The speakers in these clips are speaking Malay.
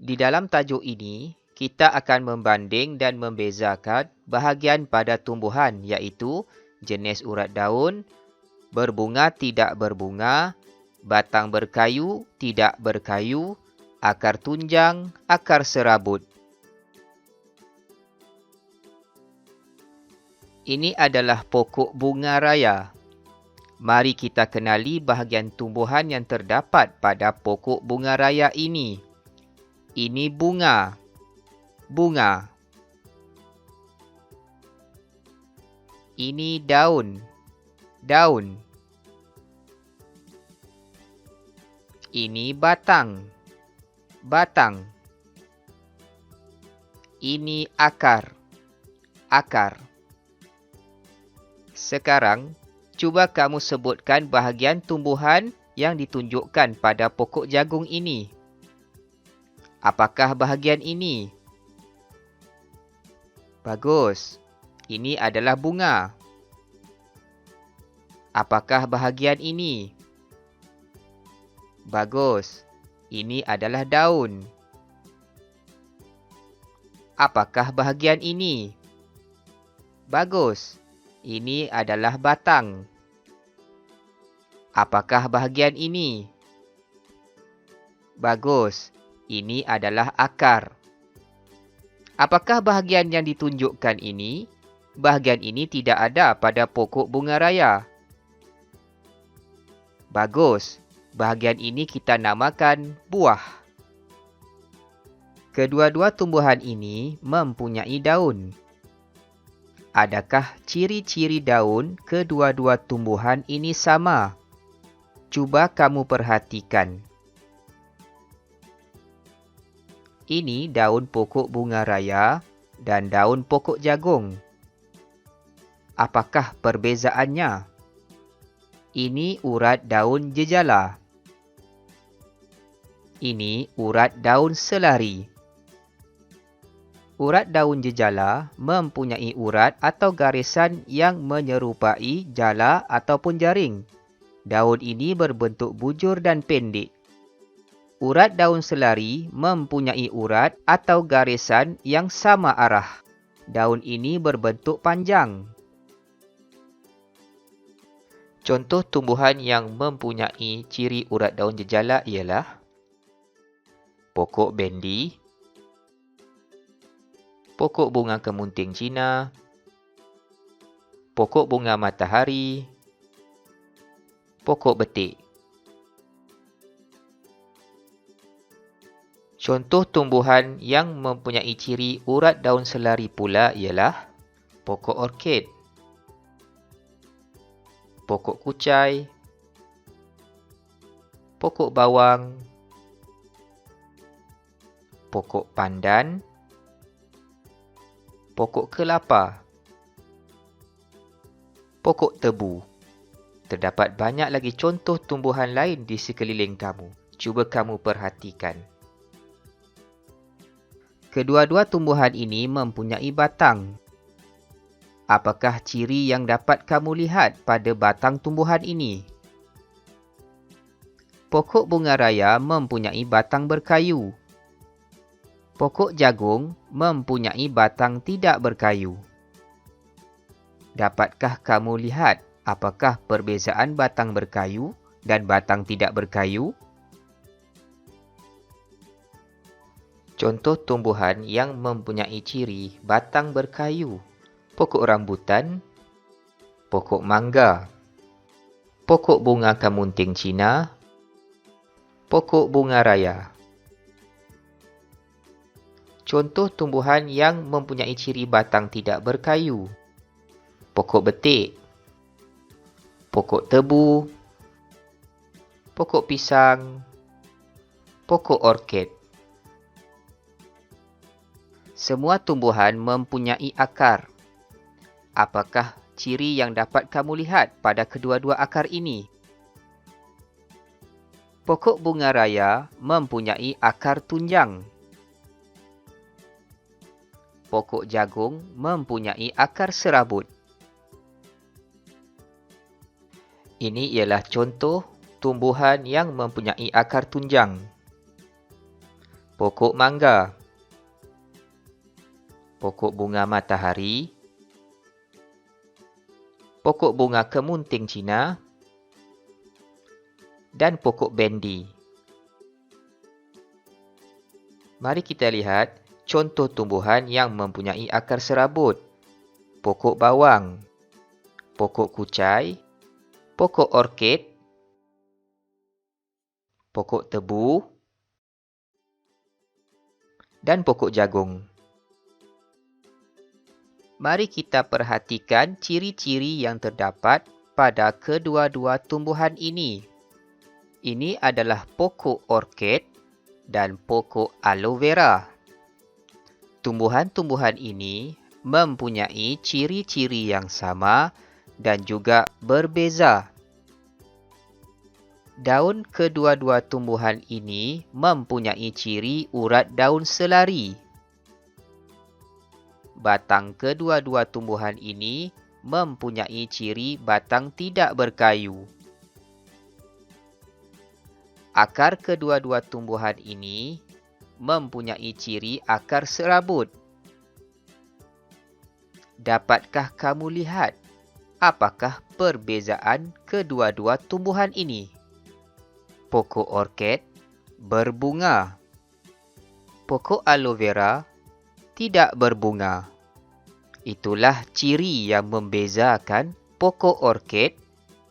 Di dalam tajuk ini, kita akan membanding dan membezakan bahagian pada tumbuhan iaitu jenis urat daun, berbunga tidak berbunga, batang berkayu tidak berkayu, akar tunjang, akar serabut. Ini adalah pokok bunga raya. Mari kita kenali bahagian tumbuhan yang terdapat pada pokok bunga raya ini. Ini bunga. Bunga. Ini daun. Daun. Ini batang. Batang. Ini akar. Akar. Sekarang, cuba kamu sebutkan bahagian tumbuhan yang ditunjukkan pada pokok jagung ini. Apakah bahagian ini? Bagus. Ini adalah bunga. Apakah bahagian ini? Bagus. Ini adalah daun. Apakah bahagian ini? Bagus. Ini adalah batang. Apakah bahagian ini? Bagus. Ini adalah akar. Apakah bahagian yang ditunjukkan ini? Bahagian ini tidak ada pada pokok bunga raya. Bagus. Bahagian ini kita namakan buah. Kedua-dua tumbuhan ini mempunyai daun. Adakah ciri-ciri daun kedua-dua tumbuhan ini sama? Cuba kamu perhatikan. Ini daun pokok bunga raya dan daun pokok jagung. Apakah perbezaannya? Ini urat daun jejala. Ini urat daun selari. Urat daun jejala mempunyai urat atau garisan yang menyerupai jala ataupun jaring. Daun ini berbentuk bujur dan pendek. Urat daun selari mempunyai urat atau garisan yang sama arah. Daun ini berbentuk panjang. Contoh tumbuhan yang mempunyai ciri urat daun jejala ialah pokok bendi, pokok bunga kemunting Cina, pokok bunga matahari, pokok betik. Contoh tumbuhan yang mempunyai ciri urat daun selari pula ialah pokok orkid, pokok kucai, pokok bawang, pokok pandan, pokok kelapa, pokok tebu. Terdapat banyak lagi contoh tumbuhan lain di sekeliling kamu. Cuba kamu perhatikan. Kedua-dua tumbuhan ini mempunyai batang. Apakah ciri yang dapat kamu lihat pada batang tumbuhan ini? Pokok bunga raya mempunyai batang berkayu. Pokok jagung mempunyai batang tidak berkayu. Dapatkah kamu lihat apakah perbezaan batang berkayu dan batang tidak berkayu? Contoh tumbuhan yang mempunyai ciri batang berkayu. Pokok rambutan, pokok mangga, pokok bunga kemunting Cina, pokok bunga raya. Contoh tumbuhan yang mempunyai ciri batang tidak berkayu. Pokok betik, pokok tebu, pokok pisang, pokok orkid. Semua tumbuhan mempunyai akar. Apakah ciri yang dapat kamu lihat pada kedua-dua akar ini? Pokok bunga raya mempunyai akar tunjang. Pokok jagung mempunyai akar serabut. Ini ialah contoh tumbuhan yang mempunyai akar tunjang. Pokok mangga. Pokok bunga matahari. Pokok bunga kemunting Cina. Dan pokok bendi. Mari kita lihat contoh tumbuhan yang mempunyai akar serabut. Pokok bawang, pokok kucai, pokok orkid, pokok tebu, dan pokok jagung. Mari kita perhatikan ciri-ciri yang terdapat pada kedua-dua tumbuhan ini. Ini adalah pokok orkid dan pokok aloe vera. Tumbuhan-tumbuhan ini mempunyai ciri-ciri yang sama dan juga berbeza. Daun kedua-dua tumbuhan ini mempunyai ciri urat daun selari. Batang kedua-dua tumbuhan ini mempunyai ciri batang tidak berkayu. Akar kedua-dua tumbuhan ini mempunyai ciri akar serabut. Dapatkah kamu lihat apakah perbezaan kedua-dua tumbuhan ini? Pokok orkid berbunga. Pokok aloe vera tidak berbunga. Itulah ciri yang membezakan pokok orkid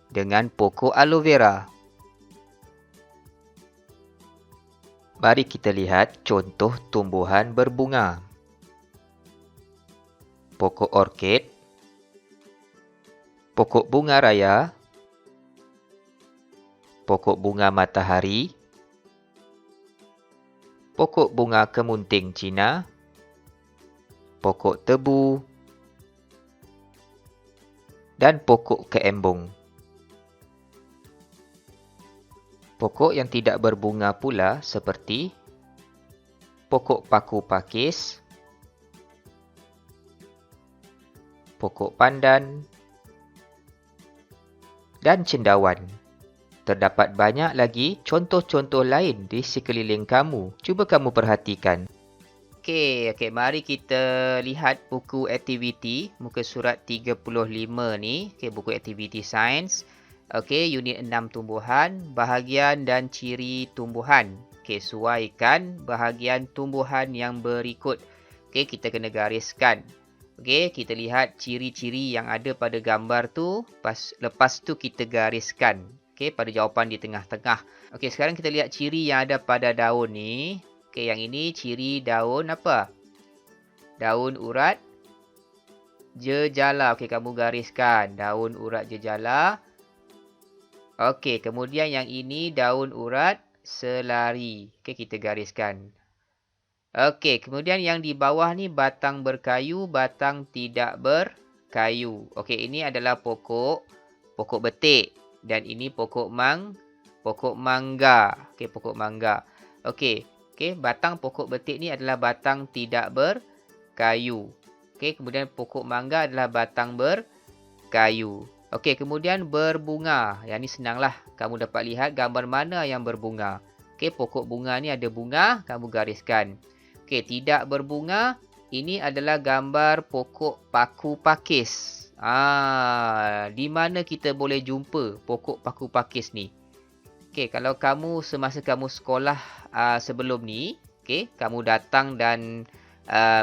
dengan pokok aloe vera. Mari kita lihat contoh tumbuhan berbunga. Pokok orkid, pokok bunga raya, pokok bunga matahari, pokok bunga kemunting Cina, pokok tebu, dan pokok keembung. Pokok yang tidak berbunga pula seperti pokok paku pakis, pokok pandan, dan cendawan. Terdapat banyak lagi contoh-contoh lain di sekeliling kamu. Cuba kamu perhatikan. Okey, mari kita lihat buku aktiviti muka surat 35 ni. Okey, buku aktiviti sains. Okey, unit 6 tumbuhan, bahagian dan ciri tumbuhan. Okey, suaikan bahagian tumbuhan yang berikut. Okey, kita kena gariskan. Okey, kita lihat ciri-ciri yang ada pada gambar tu. Lepas tu kita gariskan. Okey, pada jawapan di tengah-tengah. Okey, sekarang kita lihat ciri yang ada pada daun ni. Okey, yang ini ciri daun apa? Daun urat jejala. Okey, kamu gariskan. Daun urat jejala. Okey, kemudian yang ini daun urat selari. Okey, kita gariskan. Okey, kemudian yang di bawah ni batang berkayu, batang tidak berkayu. Okey, ini adalah pokok betik. Dan ini pokok mangga. Okey, pokok mangga. Okey, batang pokok betik ni adalah batang tidak berkayu. Okey, kemudian pokok mangga adalah batang berkayu. Okey, kemudian berbunga. Yang ni senanglah. Kamu dapat lihat gambar mana yang berbunga. Okey, pokok bunga ni ada bunga, kamu gariskan. Okey, tidak berbunga. Ini adalah gambar pokok paku pakis. Di mana kita boleh jumpa pokok paku pakis ni? Okey, kalau kamu semasa kamu sekolah sebelum ni, okey, kamu datang dan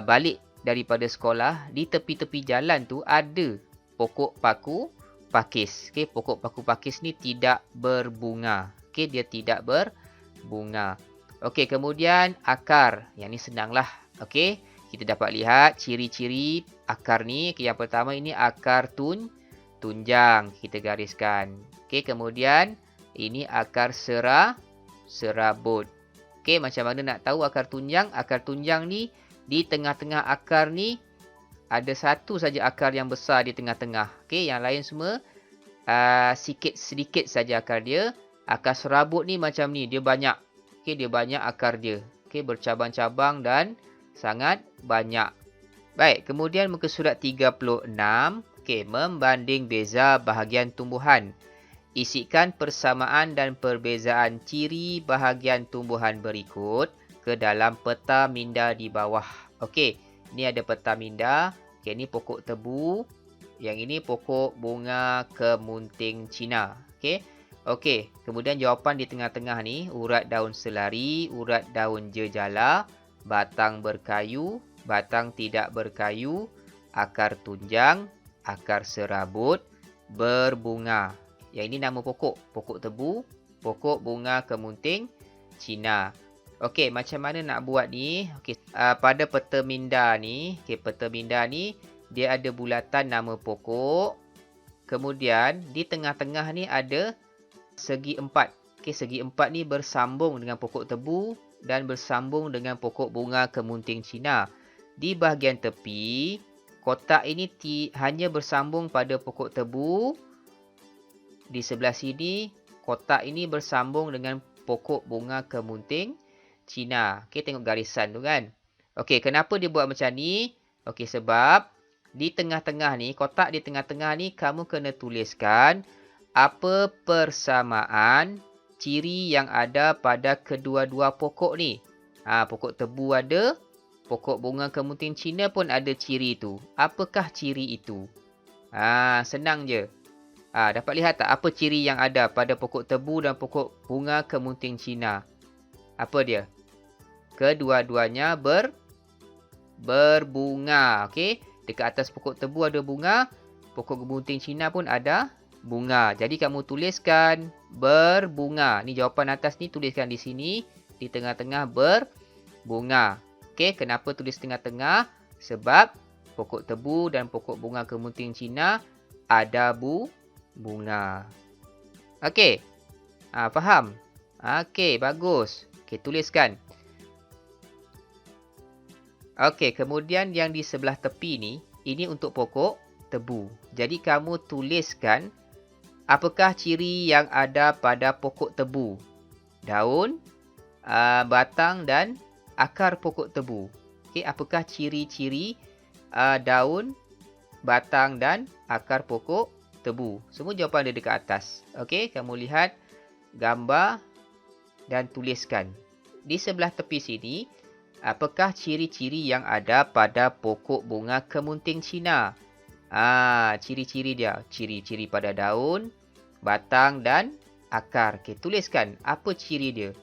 balik daripada sekolah, di tepi-tepi jalan tu ada pokok paku pakis. Okey, pokok paku pakis ni tidak berbunga. Okey, dia tidak berbunga. Okey, kemudian akar. Yang ni senanglah. Okey, kita dapat lihat ciri-ciri akar ni. Okey, yang pertama ini akar tunjang. Kita gariskan. Okey, kemudian ini akar serabut. Okey, macam mana nak tahu akar tunjang? Akar tunjang ni di tengah-tengah akar ni ada satu saja akar yang besar di tengah-tengah. Okey, yang lain semua sedikit saja akar dia. Akar serabut ni macam ni, dia banyak. Okey, dia banyak akar dia. Okey, bercabang-cabang dan sangat banyak. Baik, kemudian muka surat 36. Okey, membanding beza bahagian tumbuhan. Isikan persamaan dan perbezaan ciri bahagian tumbuhan berikut ke dalam peta minda di bawah. Okey, ni ada peta minda. Okey, ni pokok tebu. Yang ini pokok bunga kemunting Cina. Okey. Okey, kemudian jawapan di tengah-tengah ni, urat daun selari, urat daun jejala, batang berkayu, batang tidak berkayu, akar tunjang, akar serabut, berbunga. Yang ini nama pokok. Pokok tebu, pokok bunga kemunting Cina. Okey, macam mana nak buat ni? Okey, pada peta minda ni, peta minda ni dia ada bulatan nama pokok. Kemudian di tengah-tengah ni ada segi empat. Okey, segi empat ni bersambung dengan pokok tebu dan bersambung dengan pokok bunga kemunting Cina. Di bahagian tepi, kotak ini hanya bersambung pada pokok tebu. Di sebelah sini, kotak ini bersambung dengan pokok bunga kemunting Cina. Okey, tengok garisan tu kan. Okey, kenapa dia buat macam ni? Okey, sebab di tengah-tengah ni, kotak di tengah-tengah ni, kamu kena tuliskan apa persamaan ciri yang ada pada kedua-dua pokok ni. Pokok tebu ada, pokok bunga kemunting Cina pun ada ciri tu. Apakah ciri itu? Senang je. Dapat lihat tak apa ciri yang ada pada pokok tebu dan pokok bunga kemunting Cina? Apa dia? Kedua-duanya berbunga. Okey, dekat atas pokok tebu ada bunga, pokok kemunting Cina pun ada bunga. Jadi kamu tuliskan berbunga. Ni jawapan atas ni, tuliskan di sini, di tengah-tengah berbunga. Okey, kenapa tulis tengah-tengah? Sebab pokok tebu dan pokok bunga kemunting Cina ada bunga. Okey. Faham? Okey, bagus. Okey, tuliskan. Okey, kemudian yang di sebelah tepi ni, ini untuk pokok tebu. Jadi kamu tuliskan apakah ciri yang ada pada pokok tebu? Daun, batang dan akar pokok tebu. Okey, apakah ciri-ciri daun, batang dan akar pokok tebu? Semua jawapan ada dekat atas. Okey, kamu lihat gambar dan tuliskan. Di sebelah tepi sini, apakah ciri-ciri yang ada pada pokok bunga kemunting Cina? Ciri-ciri dia. Ciri-ciri pada daun, batang dan akar. Okey, tuliskan apa ciri dia.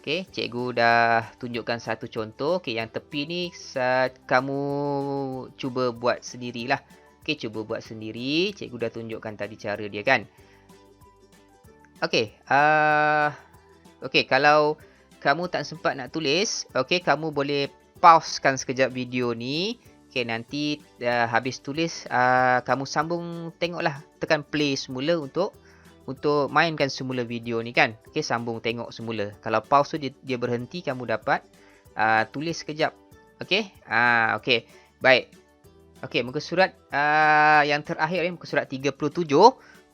Okey, cikgu dah tunjukkan satu contoh. Okey, yang tepi ni kamu cuba buat sendirilah. Okey, cuba buat sendiri. Cikgu dah tunjukkan tadi cara dia kan. Okey, okey, kalau kamu tak sempat nak tulis, okey, kamu boleh pausekan sekejap video ni. Okey, nanti habis tulis, kamu sambung tengoklah. Tekan play semula untuk mainkan semula video ni kan. Okey, sambung tengok semula. Kalau pause tu dia berhenti, kamu dapat tulis sekejap. Okey, okey, baik. Okey, muka surat yang terakhir ni, muka surat 37.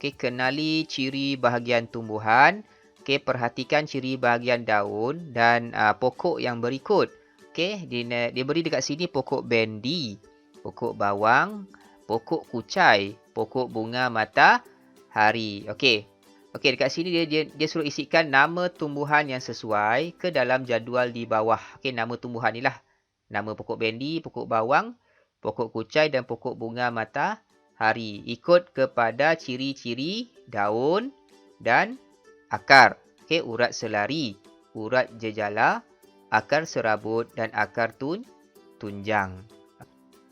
Okey, kenali ciri bahagian tumbuhan. Okey, perhatikan ciri bahagian daun dan pokok yang berikut. Okey, dia beri dekat sini pokok bendi, pokok bawang, pokok kucai, pokok bunga matahari. Okey. Okey, dekat sini dia suruh isikan nama tumbuhan yang sesuai ke dalam jadual di bawah. Okey, nama tumbuhan ni lah. Nama pokok bendi, pokok bawang, pokok kucai dan pokok bunga matahari. Ikut kepada ciri-ciri daun dan akar. Okey, urat selari, urat jejala, akar serabut dan akar tunjang.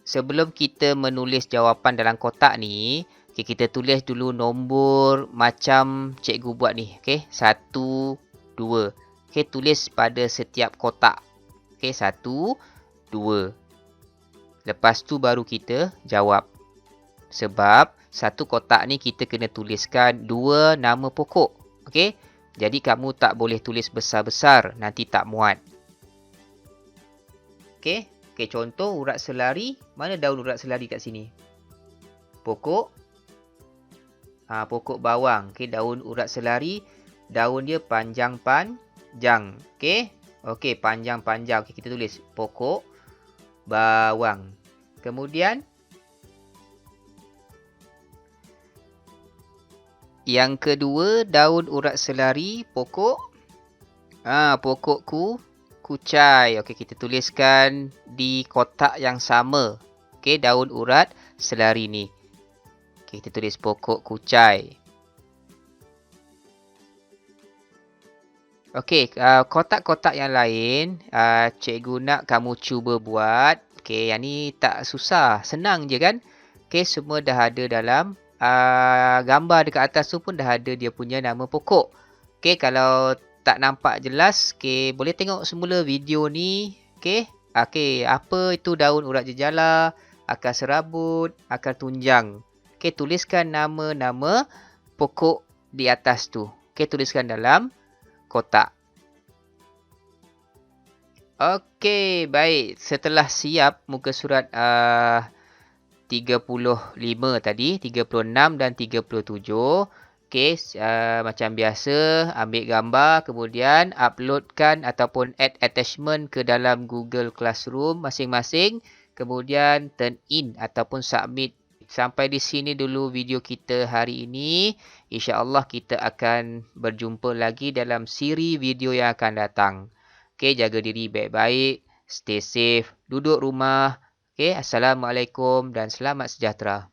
Sebelum kita menulis jawapan dalam kotak ni, okay, kita tulis dulu nombor macam cikgu buat ni. Okey, 1, 2. Okey, tulis pada setiap kotak. Okey, 1, 2. Lepas tu baru kita jawab. Sebab satu kotak ni kita kena tuliskan 2 nama pokok. Okey, jadi kamu tak boleh tulis besar-besar, nanti tak muat. Okey, contoh urat selari. Mana daun urat selari kat sini? Pokok bawang. Okey, daun urat selari, daun dia panjang-panjang. Okey, panjang-panjang. Okey, kita tulis pokok bawang. Kemudian yang kedua, daun urat selari, pokok kucai. Okey, kita tuliskan di kotak yang sama. Okey, daun urat selari ni. Okey, kita tulis pokok kucai. Okey, kotak-kotak yang lain, cikgu nak kamu cuba buat. Okey, yang ni tak susah, senang je kan? Okey, semua dah ada dalam gambar dekat atas tu pun dah ada dia punya nama pokok. Okey, kalau tak nampak jelas, okey, boleh tengok semula video ni. Okey. Okey, apa itu daun urat jejala, akar serabut, akar tunjang. Okey, tuliskan nama-nama pokok di atas tu. Okey, tuliskan dalam kotak. Okey, baik. Setelah siap muka surat 35 tadi, 36 dan 37. Okey, macam biasa, ambil gambar, kemudian uploadkan ataupun add attachment ke dalam Google Classroom masing-masing. Kemudian turn in ataupun submit. Sampai di sini dulu video kita hari ini. InsyaAllah kita akan berjumpa lagi dalam siri video yang akan datang. Okey, jaga diri baik-baik. Stay safe. Duduk rumah. Okey, Assalamualaikum dan selamat sejahtera.